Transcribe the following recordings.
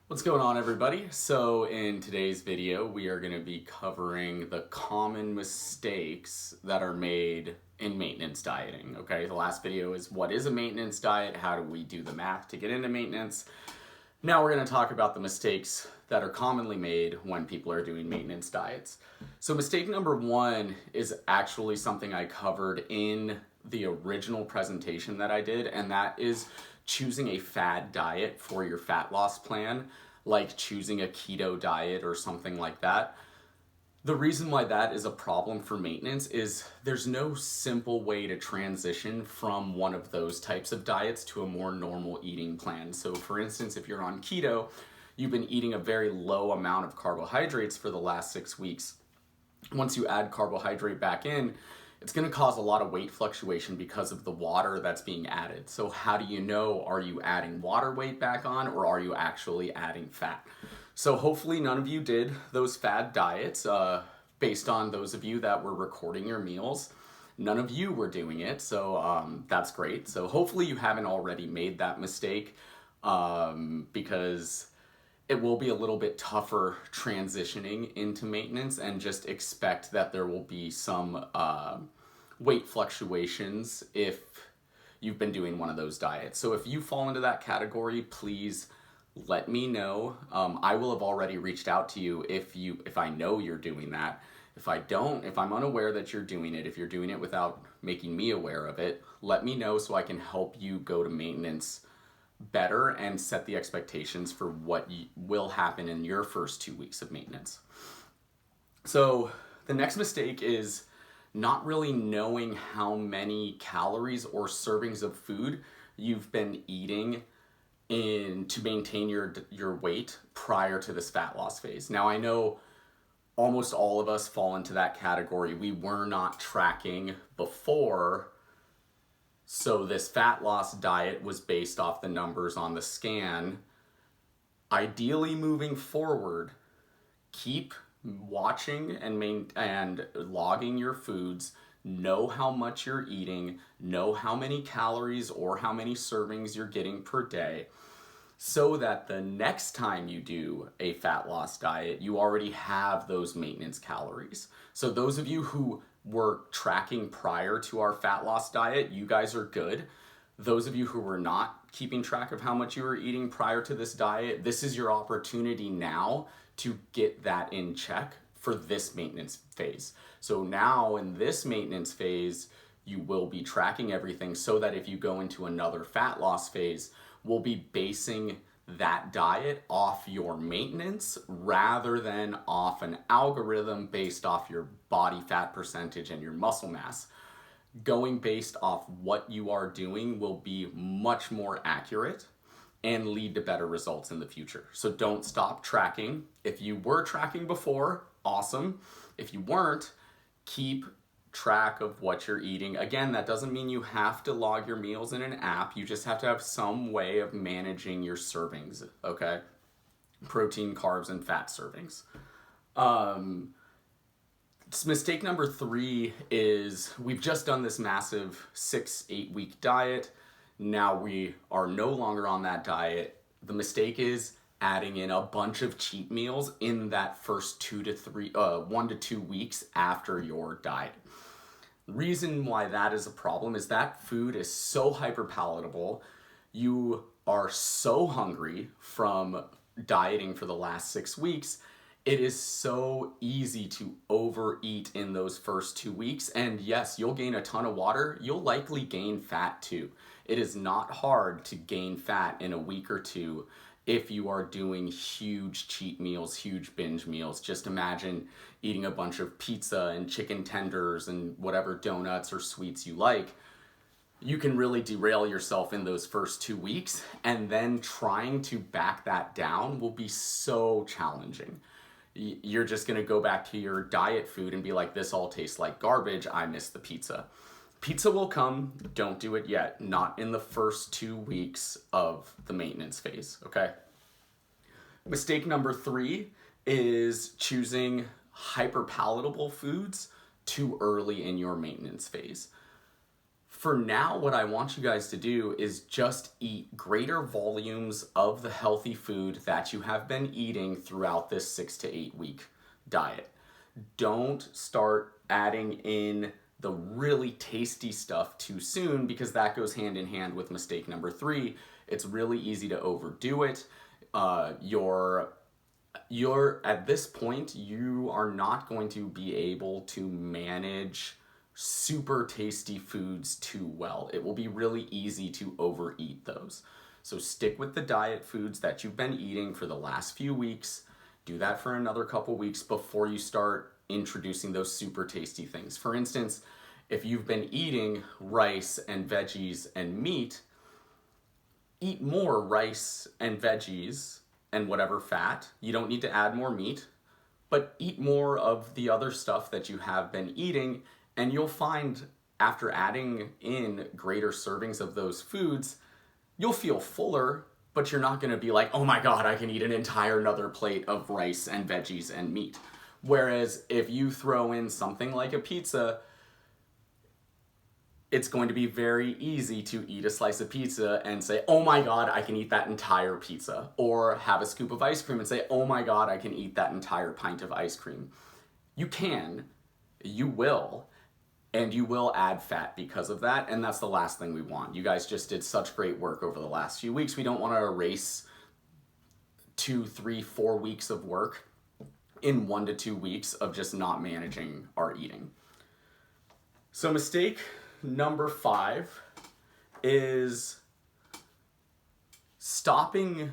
What's going on, everybody? So in today's video, we are going to be covering the common mistakes that are made in maintenance dieting. Okay, the last video is what is a maintenance diet? How do we do the math to get into maintenance? Now we're going to talk about the mistakes that are commonly made when people are doing maintenance diets. So mistake number one is actually something I covered in the original presentation that I did, and that is choosing a fad diet for your fat loss plan, like choosing a keto diet or something like that. The reason why that is a problem for maintenance is there's no simple way to transition from one of those types of diets to a more normal eating plan. So for instance, if you're on keto, you've been eating a very low amount of carbohydrates for the last 6 weeks. Once you add carbohydrate back in, it's going to cause a lot of weight fluctuation because of the water that's being added. So how do you know, are you adding water weight back on or are you actually adding fat? So hopefully none of you did those fad diets. Based on those of you that were recording your meals, none of you were doing it, so that's great. So hopefully you haven't already made that mistake, because it will be a little bit tougher transitioning into maintenance, and just expect that there will be some weight fluctuations if you've been doing one of those diets. So if you fall into that category, please let me know. I will have already reached out to you if I know you're doing that. If I don't, if I'm unaware that you're doing it, if you're doing it without making me aware of it, let me know so I can help you go to maintenance better and set the expectations for what will happen in your first 2 weeks of maintenance. So the next mistake is not really knowing how many calories or servings of food you've been eating to maintain your weight prior to this fat loss phase. Now I know almost all of us fall into that category. We were not tracking before, so this fat loss diet was based off the numbers on the scan. Ideally, moving forward, keep watching and logging your foods. Know how much you're eating, know how many calories or how many servings you're getting per day, so that the next time you do a fat loss diet, you already have those maintenance calories. So those of you who were tracking prior to our fat loss diet, you guys are good. Those of you who were not keeping track of how much you were eating prior to this diet, this is your opportunity now to get that in check for this maintenance phase. So now in this maintenance phase, you will be tracking everything so that if you go into another fat loss phase, we'll be basing that diet off your maintenance rather than off an algorithm based off your body fat percentage and your muscle mass. Going based off what you are doing will be much more accurate and lead to better results in the future. So don't stop tracking. If you were tracking before, awesome. If you weren't, keep track of what you're eating. Again, that doesn't mean you have to log your meals in an app. You just have to have some way of managing your servings, okay? Protein, carbs, and fat servings. Mistake number three is we've just done this massive 6-8 week diet. Now we are no longer on that diet. The mistake is adding in a bunch of cheat meals in that first 1 to 2 weeks after your diet. The reason why that is a problem is that food is so hyper palatable. You are so hungry from dieting for the last 6 weeks. It is so easy to overeat in those first 2 weeks. And yes, you'll gain a ton of water. You'll likely gain fat too. It is not hard to gain fat in a week or two if you are doing huge cheat meals, huge binge meals. Just imagine eating a bunch of pizza and chicken tenders and whatever donuts or sweets you like. You can really derail yourself in those first 2 weeks, and then trying to back that down will be so challenging. You're just gonna go back to your diet food and be like, this all tastes like garbage, I miss the pizza. Pizza will come, don't do it yet, not in the first 2 weeks of the maintenance phase, okay? Mistake number three is choosing hyperpalatable foods too early in your maintenance phase. For now, what I want you guys to do is just eat greater volumes of the healthy food that you have been eating throughout this 6 to 8 week diet. Don't start adding in the really tasty stuff too soon, because that goes hand in hand with mistake number 3. It's really easy to overdo it. You're at this point, you are not going to be able to manage super tasty foods too well. It will be really easy to overeat those. So stick with the diet foods that you've been eating for the last few weeks. Do that for another couple weeks before you start introducing those super tasty things. For instance, if you've been eating rice and veggies and meat, eat more rice and veggies and whatever fat. You don't need to add more meat, but eat more of the other stuff that you have been eating, and you'll find after adding in greater servings of those foods, you'll feel fuller, but you're not gonna be like, oh my God, I can eat an entire another plate of rice and veggies and meat. Whereas if you throw in something like a pizza, it's going to be very easy to eat a slice of pizza and say, oh my God, I can eat that entire pizza. Or have a scoop of ice cream and say, oh my God, I can eat that entire pint of ice cream. You can, you will, and you will add fat because of that, and that's the last thing we want. You guys just did such great work over the last few weeks. We don't want to erase 2, 3, 4 weeks of work in 1 to 2 weeks of just not managing our eating. So mistake number 5 is stopping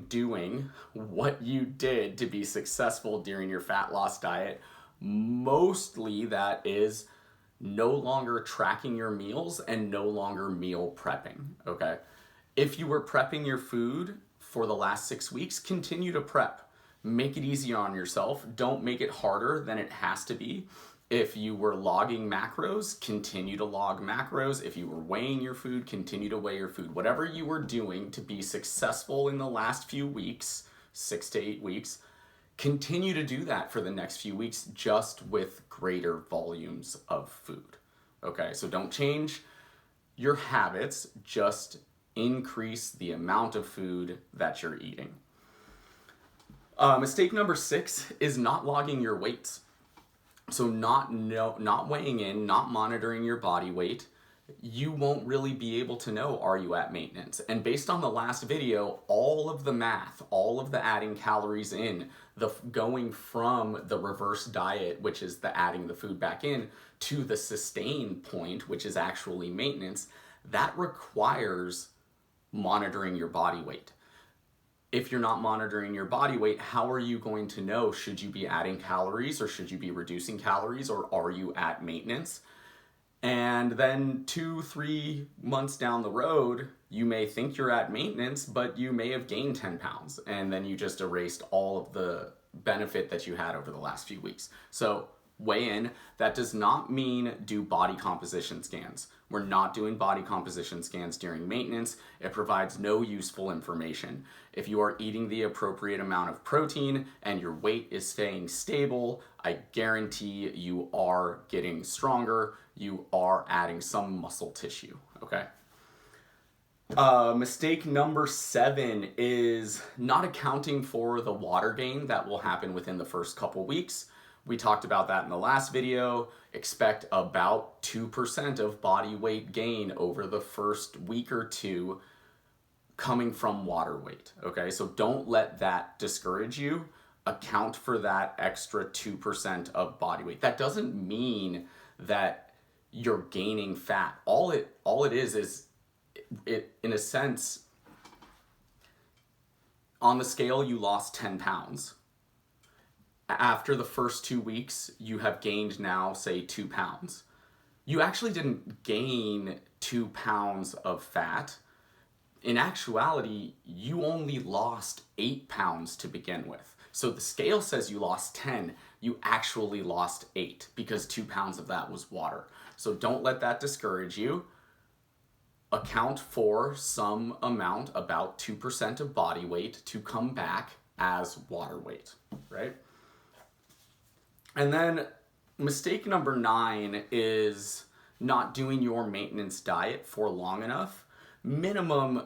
doing what you did to be successful during your fat loss diet. Mostly that is no longer tracking your meals and no longer meal prepping, okay? If you were prepping your food for the last 6 weeks, continue to prep. Make it easier on yourself. Don't make it harder than it has to be. If you were logging macros, continue to log macros. If you were weighing your food, continue to weigh your food. Whatever you were doing to be successful in the last few weeks, 6 to 8 weeks, continue to do that for the next few weeks, just with greater volumes of food. Okay, so don't change your habits, just increase the amount of food that you're eating. Mistake number 6 is not logging your weights. So not weighing in, not monitoring your body weight, you won't really be able to know, are you at maintenance? And based on the last video, all of the math, all of the adding calories in, the going from the reverse diet, which is the adding the food back in, to the sustain point, which is actually maintenance, that requires monitoring your body weight. If you're not monitoring your body weight, how are you going to know, should you be adding calories or should you be reducing calories, or are you at maintenance? And then 2-3 months down the road, you may think you're at maintenance, but you may have gained 10 pounds, and then you just erased all of the benefit that you had over the last few weeks. So weigh in. That does not mean do body composition scans. We're not doing body composition scans during maintenance. It provides no useful information. If you are eating the appropriate amount of protein and your weight is staying stable, I guarantee you are getting stronger. You are adding some muscle tissue, okay? Mistake number 7 is not accounting for the water gain that will happen within the first couple weeks. We talked about that in the last video. Expect about 2% of body weight gain over the first week or two coming from water weight, okay? So don't let that discourage you. Account for that extra 2% of body weight. That doesn't mean that you're gaining fat. All it is it, in a sense, on the scale you lost 10 pounds. After the first 2 weeks, you have gained now, say, 2 pounds. You actually didn't gain 2 pounds of fat. In actuality, you only lost 8 pounds to begin with. So the scale says you lost 10, you actually lost 8 because 2 pounds of that was water. So don't let that discourage you. Account for some amount, about 2% of body weight, to come back as water weight, right? And then mistake number 9 is not doing your maintenance diet for long enough, minimum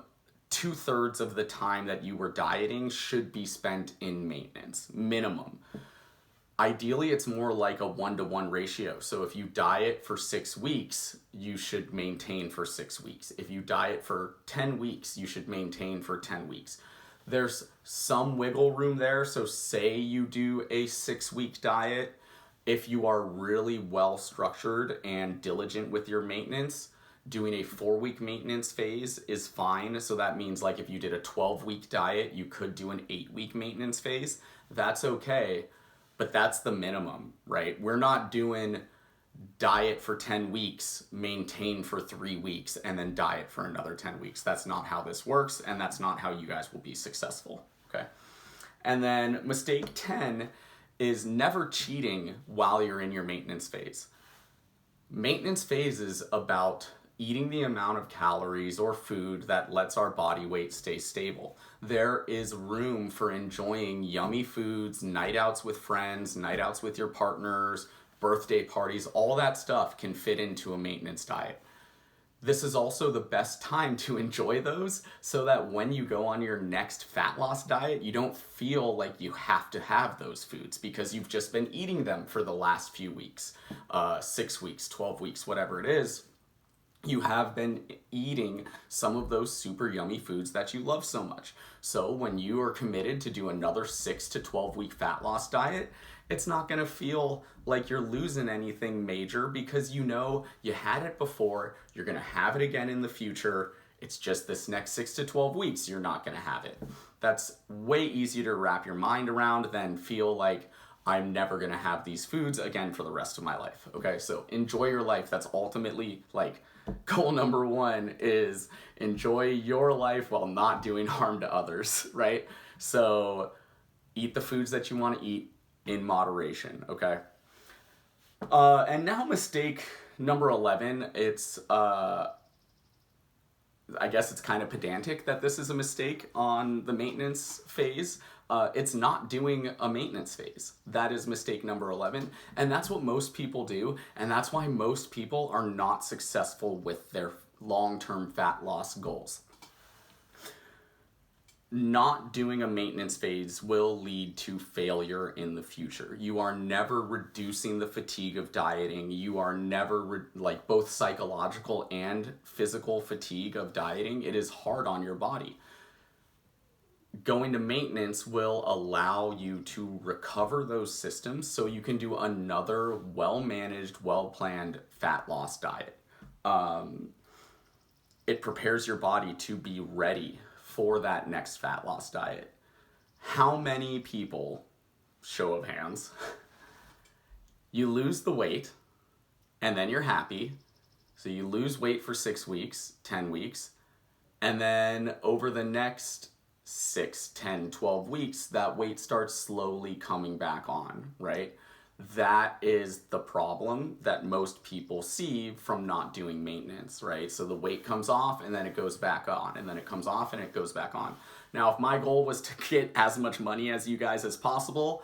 2/3 of the time that you were dieting should be spent in maintenance, minimum. Ideally, it's more like a 1-to-1 ratio. So if you diet for 6 weeks, you should maintain for 6 weeks. If you diet for 10 weeks, you should maintain for 10 weeks. There's some wiggle room there. So say you do a 6-week diet. If you are really well structured and diligent with your maintenance, doing a 4-week maintenance phase is fine. So that means like if you did a 12-week diet, you could do an 8-week maintenance phase. That's okay. But that's the minimum, right? We're not doing diet for 10 weeks, maintain for 3 weeks, and then diet for another 10 weeks. That's not how this works, and that's not how you guys will be successful, okay? And then mistake 10 is never cheating while you're in your maintenance phase. Maintenance phase is about eating the amount of calories or food that lets our body weight stay stable. There is room for enjoying yummy foods, night outs with friends, night outs with your partners, birthday parties, all that stuff can fit into a maintenance diet. This is also the best time to enjoy those so that when you go on your next fat loss diet, you don't feel like you have to have those foods because you've just been eating them for the last few weeks, 6 weeks, 12 weeks, whatever it is. You have been eating some of those super yummy foods that you love so much. So when you are committed to do another 6 to 12 week fat loss diet, it's not going to feel like you're losing anything major because you know you had it before, you're going to have it again in the future. It's just this next 6 to 12 weeks, you're not going to have it. That's way easier to wrap your mind around than feel like I'm never going to have these foods again for the rest of my life. Okay, so enjoy your life. That's ultimately like goal number 1 is enjoy your life while not doing harm to others, right? So eat the foods that you want to eat in moderation, okay? And now mistake number 11, it's, I guess it's kind of pedantic that this is a mistake on the maintenance phase. It's not doing a maintenance phase. That is mistake number 11. And that's what most people do. And that's why most people are not successful with their long-term fat loss goals. Not doing a maintenance phase will lead to failure in the future. You are never reducing the fatigue of dieting. You are never, like both psychological and physical fatigue of dieting. It is hard on your body. Going to maintenance will allow you to recover those systems so you can do another well-managed, well-planned fat loss diet. It prepares your body to be ready for that next fat loss diet. How many people, show of hands, you lose the weight and then you're happy. So you lose weight for 6 weeks, 10 weeks, and then over the next 6, 10, 12 weeks, that weight starts slowly coming back on, right? That is the problem that most people see from not doing maintenance, right? So the weight comes off and then it goes back on, and then it comes off and it goes back on. Now, if my goal was to get as much money as you guys as possible,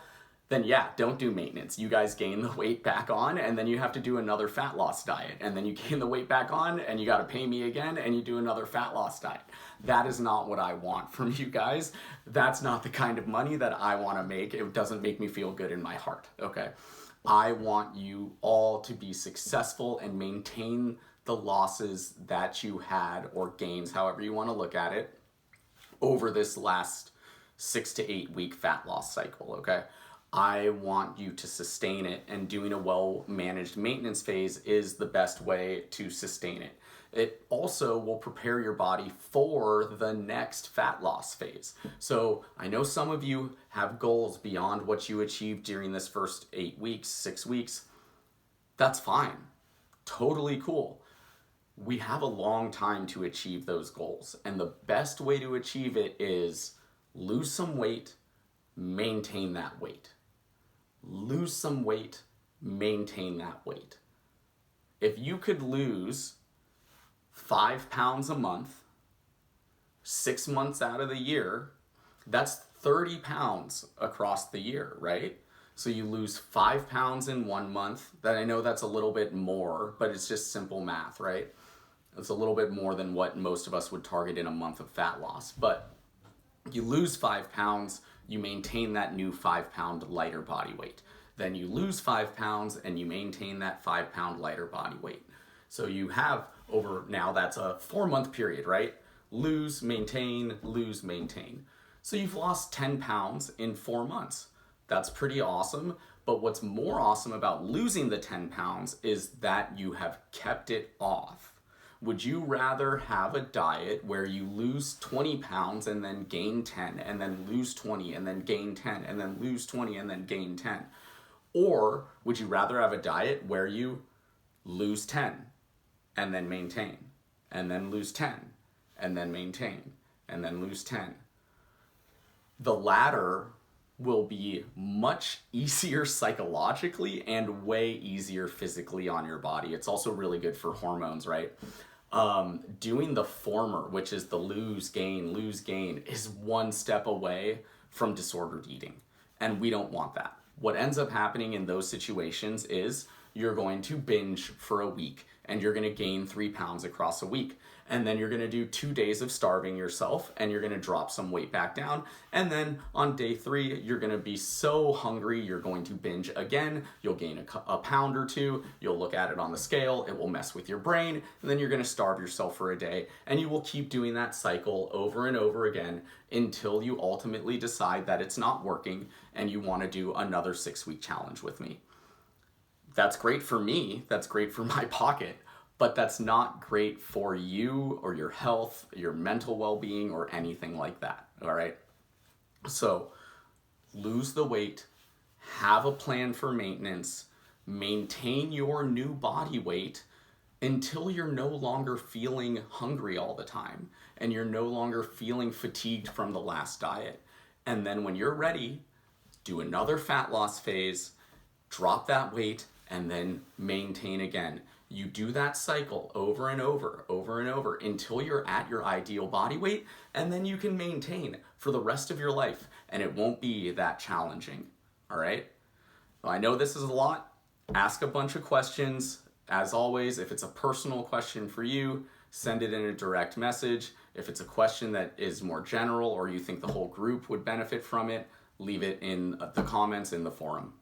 then yeah, don't do maintenance. You guys gain the weight back on and then you have to do another fat loss diet, and then you gain the weight back on and you got to pay me again and you do another fat loss diet. That is not what I want from you guys. That's not the kind of money that I want to make. It doesn't make me feel good in my heart, okay? I want you all to be successful and maintain the losses that you had, or gains, however you want to look at it, over this last 6 to 8 week fat loss cycle, okay? I want you to sustain it, and doing a well-managed maintenance phase is the best way to sustain it. It also will prepare your body for the next fat loss phase. So I know some of you have goals beyond what you achieved during this first 8 weeks, 6 weeks. That's fine. Totally cool. We have a long time to achieve those goals, and the best way to achieve it is lose some weight, maintain that weight. Lose some weight, maintain that weight. If you could lose 5 pounds a month, 6 months out of the year, that's 30 pounds across the year, right? So you lose 5 pounds in 1 month. That I know that's a little bit more, but it's just simple math, right? It's a little bit more than what most of us would target in a month of fat loss. But you lose 5 pounds, you maintain that new 5 pound lighter body weight. Then you lose 5 pounds and you maintain that 5 pound lighter body weight. So you have over, now that's a 4 month period, right? Lose, maintain, lose, maintain. So you've lost 10 pounds in 4 months. That's pretty awesome. But what's more awesome about losing the 10 pounds is that you have kept it off. Would you rather have a diet where you lose 20 pounds and then gain 10 and then lose 20 and then gain 10 and then lose 20 and then gain 10? Or would you rather have a diet where you lose 10 and then maintain and then lose 10 and then maintain and then lose 10? The latter will be much easier psychologically and way easier physically on your body. It's also really good for hormones, right? Doing the former, which is the lose, gain, is one step away from disordered eating. And we don't want that. What ends up happening in those situations is you're going to binge for a week and you're going to gain 3 pounds across a week. And then you're going to do 2 days of starving yourself and you're going to drop some weight back down. And then on day 3, you're going to be so hungry, you're going to binge again. You'll gain a pound or 2. You'll look at it on the scale. It will mess with your brain. And then you're going to starve yourself for a day. And you will keep doing that cycle over and over again until you ultimately decide that it's not working and you want to do another 6-week challenge with me. That's great for me. That's great for my pocket. But that's not great for you or your health, your mental well-being, or anything like that, all right? So lose the weight, have a plan for maintenance, maintain your new body weight until you're no longer feeling hungry all the time and you're no longer feeling fatigued from the last diet. And then when you're ready, do another fat loss phase, drop that weight, and then maintain again. You do that cycle over and over until you're at your ideal body weight, and then you can maintain for the rest of your life, and it won't be that challenging, all right? Well, I know this is a lot. Ask a bunch of questions. As always, if it's a personal question for you, send it in a direct message. If it's a question that is more general or you think the whole group would benefit from it, leave it in the comments in the forum.